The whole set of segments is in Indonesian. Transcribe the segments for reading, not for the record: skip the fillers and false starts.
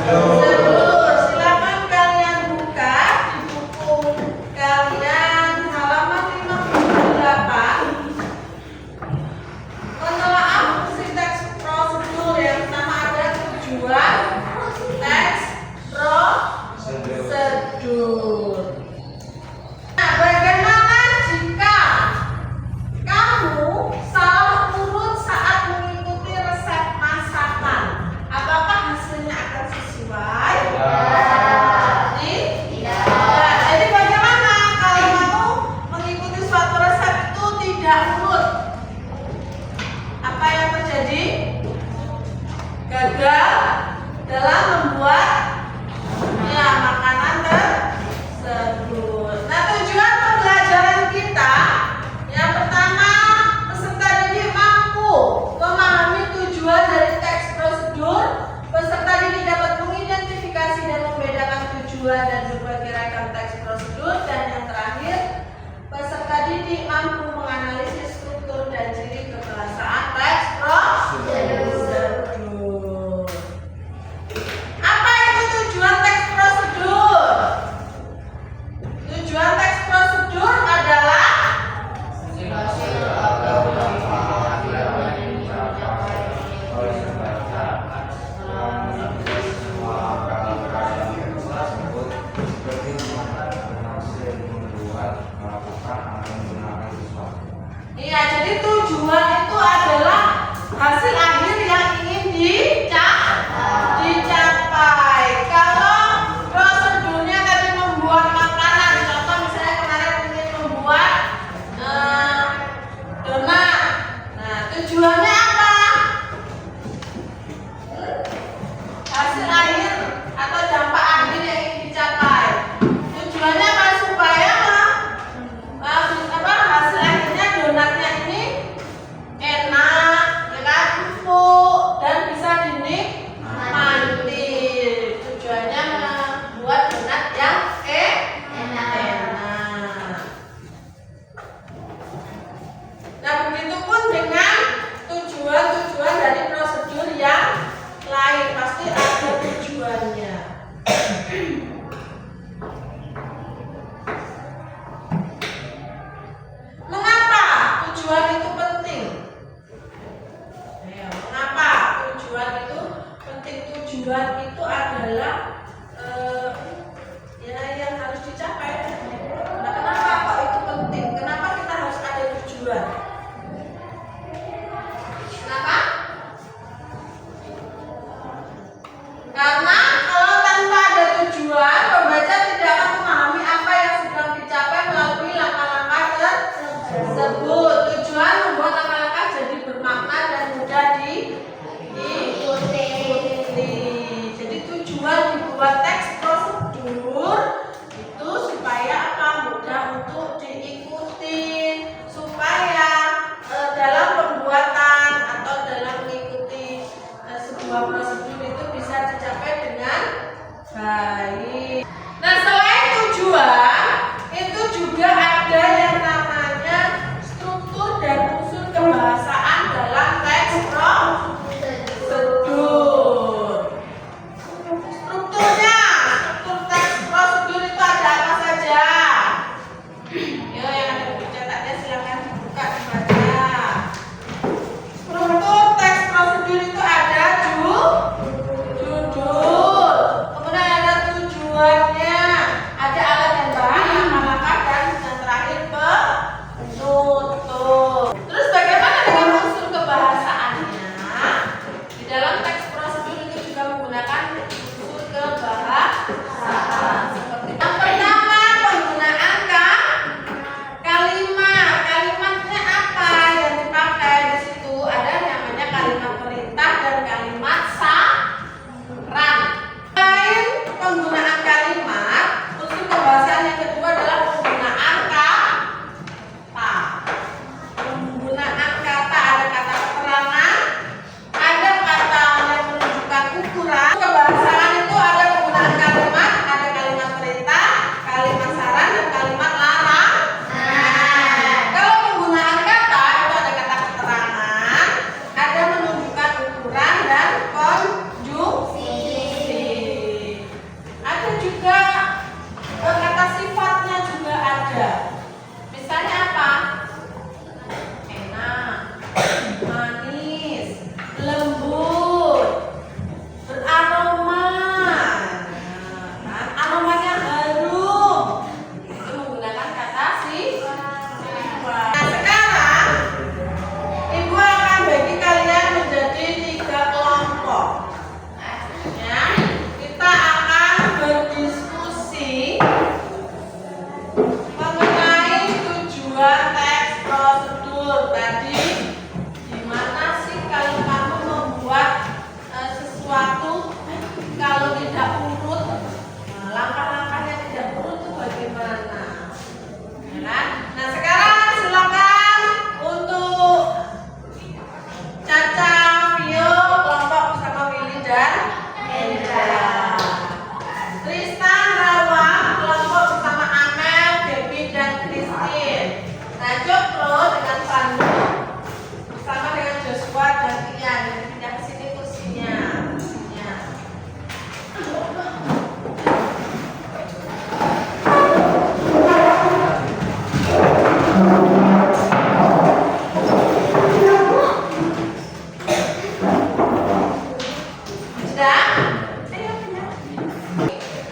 Sedur. Silakan kalian buka di buku kalian halaman 58. Penelaah fungsi teks prosedur yang pertama ada tujuan teks prosedur. Nah, bagaimana jika kamu salah urut saat mengikuti resep masakan? Apakah hasilnya akan sesuai? Tidak. Jadi bagaimana kalau kamu mengikuti suatu resep itu tidak urut? Apa yang terjadi? Gagal dalam membuat makanan tersebut. Nah, tujuan pembelajaran kita yang pertama, peserta didik mampu memahami tujuan dari teks prosedur. Peserta didik dapat mengidentifikasi dan membedakan tujuan dan berbagai ragam teks prosedur. Dan yang terakhir, peserta didik mampu menganalisis struktur dan ciri kebahasaan teks prosedur. Apa itu tujuan teks prosedur? Tujuan teks prosedur adalah iya, jadi tujuan itu adalah hasil akhir yang ingin dicapai. Kalau prosedurnya tadi membuat makanan, contoh misalnya kemarin ingin membuat donat. Nah, tujuannya apa? Hasil akhir atau dampak akhir yang ingin dicapai. Tujuannya apa? Supaya hasil akhirnya donatnya ini enak, ya kan, empuk dan bisa dinikmati. Tujuannya membuat donat yang enak. Nah, begitupun dengan tujuan-tujuan dari prosedur yang lain, pasti ada tujuannya. Mengapa tujuan itu penting? Mengapa tujuan itu penting? Tujuan itu adalah yang harus dicapai. Nah, kenapa kok itu penting? Kenapa kita harus ada tujuan? Kenapa? Karena kalau tanpa ada tujuan, pembaca tidak akan memahami apa yang sedang dicapai melalui langkah-langkah tersebut. Tujuan membuat langkah-langkah jadi bermakna dan mudah diikuti. Jadi tujuan dibuat Ya, kita akan berdiskusi mengenai tujuan teks prosedur tadi. Gimana sih kalau kamu membuat sesuatu kalau tidak urut? Nah, langkah-langkahnya tidak urut itu bagaimana? Ya kan? Nah, sekarang silakan untuk Caca, Vio, kelompok bersama Willy dan Hendra. Tristan, Hawa, kelompok bersama Amel, Debbie dan Christine. Nah, Cokro dengan Pandu bersama dengan Joshua dan Ian. Jadi pindah ke sini kursinya. Sudah?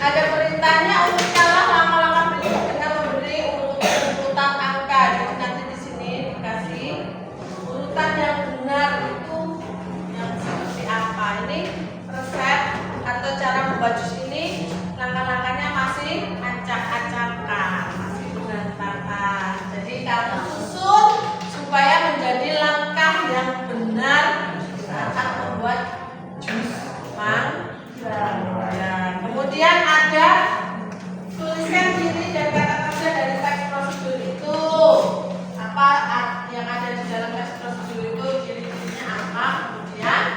Ada perintahnya untuk kalah langkah-langkah berikut dengan memberi urutan angka. Jadi nanti di sini dikasih urutan yang benar itu yang seperti apa. Ini resep atau cara membuat jus ini langkah-langkahnya masih acak-acakan, masih berantakan. Jadi kamu susun supaya menjadi langkah yang benar saat membuat jus mangga. Kemudian ada tuliskan diri dan kata kerja dari teks prosedur itu. Apa yang ada di dalam teks prosedur itu, ciri-cirinya apa? Kemudian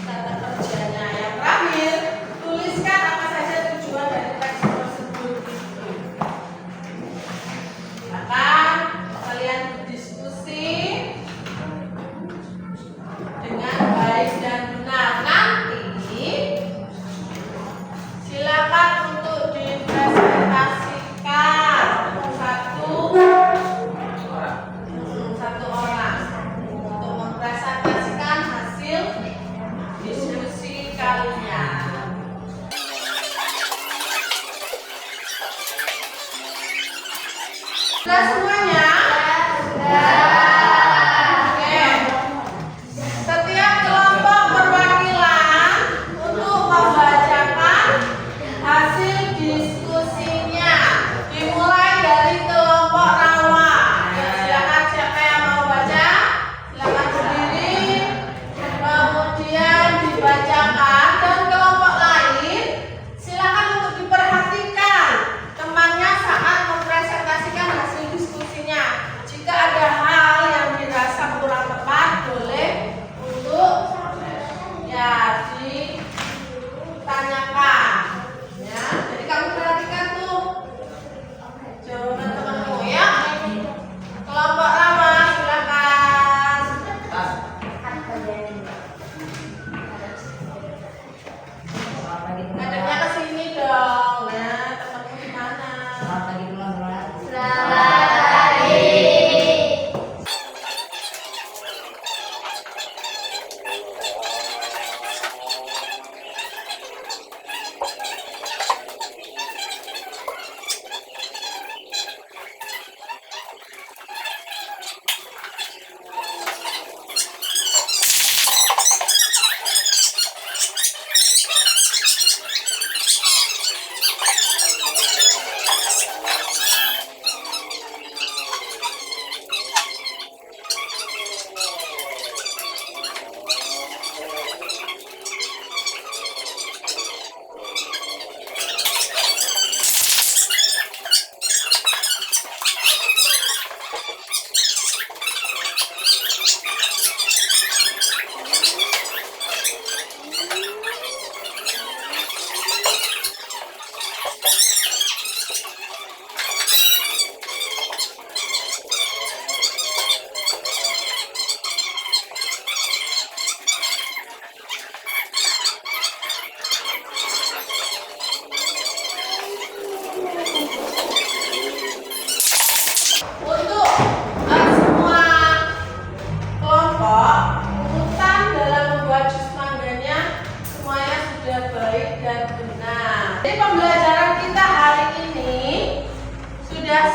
kata kerjanya. Yang terakhir, tuliskan apa saja tujuan dari teks prosedur itu. Silakan kalian berdiskusi dengan baik dan benar. Nanti silakan untuk dipresentasikan satu orang untuk mempresentasikan hasil diskusi kalian. Sudah semuanya? Oke. Setiap kelompok perwakilan untuk membacakan hasil diskusinya. Dimulai dari kelompok Rawa. Ya, silakan siapa yang mau baca, silakan berdiri. Kemudian dibacakan, dan kelompok lain silakan untuk diperhatikan temannya saat mempresentasikan hasil diskusinya. Jika ada hal yang dirasa kurang tepat, boleh untuk ya ditanyakan. Ya, jadi kamu perhatikan tuh jawaban temanmu ya. Kelompok Rama silakan. Ngadepnya ke sini dong. Nah, temanmu di mana?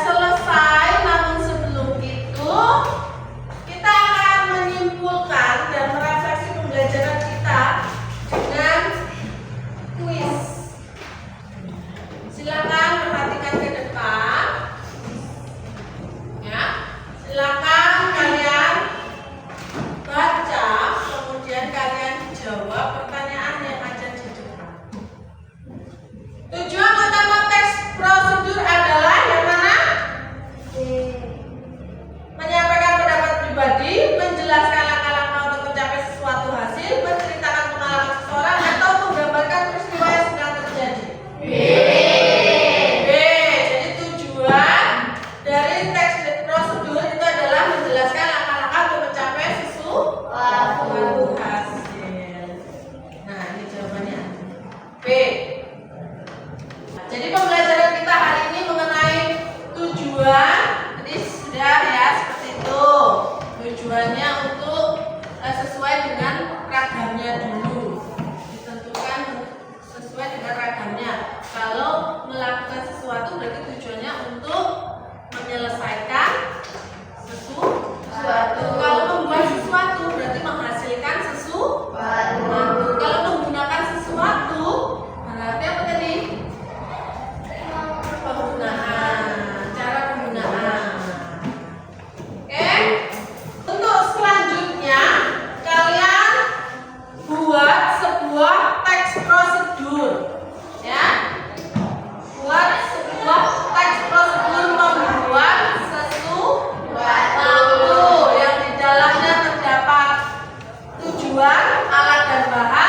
selesai, namun sebelum itu kita akan menyimpulkan tujuan, alat dan bahan,